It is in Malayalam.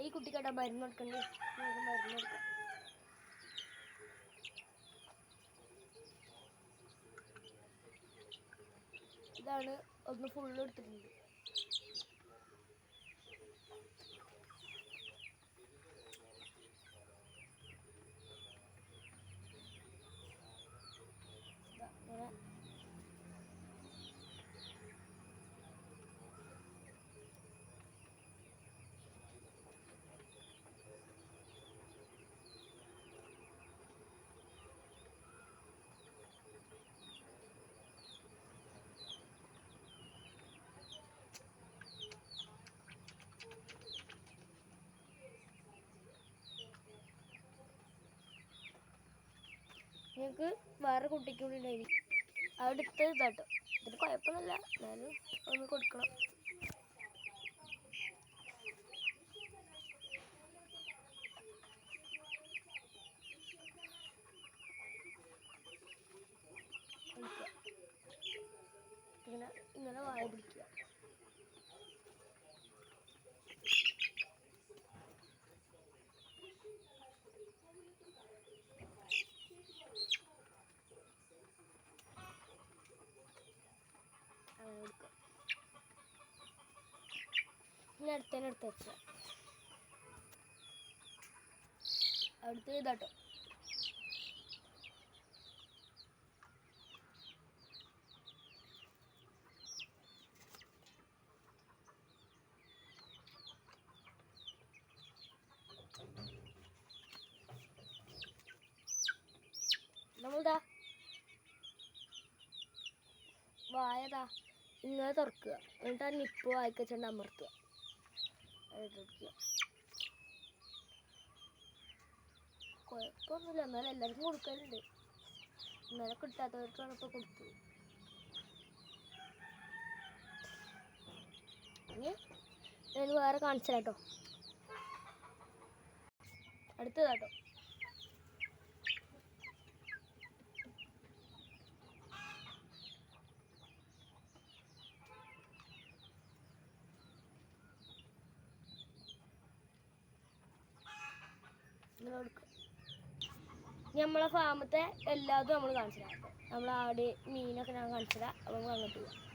ഈ കുട്ടിക്കട മരുന്ന് കൊടുക്കണ്ടേ, മരുന്ന് കൊടുക്കാം. ഇതാണ് ഒന്ന് ഫുള്ള് എടുത്തിട്ടുണ്ട്. ഞങ്ങൾക്ക് വേറെ കുട്ടിക്ക് കൂടി ഉണ്ടായി, അവിടുത്തെ ഇതാട്ടോ. ഇതിന് കുഴപ്പമൊന്നുമില്ല, എന്നാലും ഒന്ന് കൊടുക്കണം. ഇങ്ങനെ വായ പിടിക്കുക. അങ്ങനെ കൊടുക്കുക. ഇനി അടുത്തതിനെടുത്ത് വെച്ച അടുത്ത് ഇതാട്ടോ. നമ്മളിതാ വായതാ ഇങ്ങനെ തുറക്കുക, എന്നിട്ട് ആ നിപ്പ് വായിക്കച്ചുകൊണ്ട് അമർത്തുക. കുഴപ്പമൊന്നുമില്ല, എന്നാലും എല്ലാവർക്കും കൊടുക്കലുണ്ട്. ഇന്നലെ കിട്ടാത്തവർക്കാണ് ഇപ്പോൾ കൊടുത്തത്. ഇനി ഞാൻ വേറെ കാണിച്ചാട്ടോ. അടുത്തതാട്ടോ. ഇങ്ങനെ കൊടുക്കുക. നമ്മളെ ഫാമത്തെ എല്ലാതും നമ്മൾ കാണിച്ചു തരാം. നമ്മൾ ആട് മീനൊക്കെ ഞാൻ കാണിച്ചു തരാം. അപ്പോൾ നമുക്ക് അങ്ങോട്ട് പോവാം.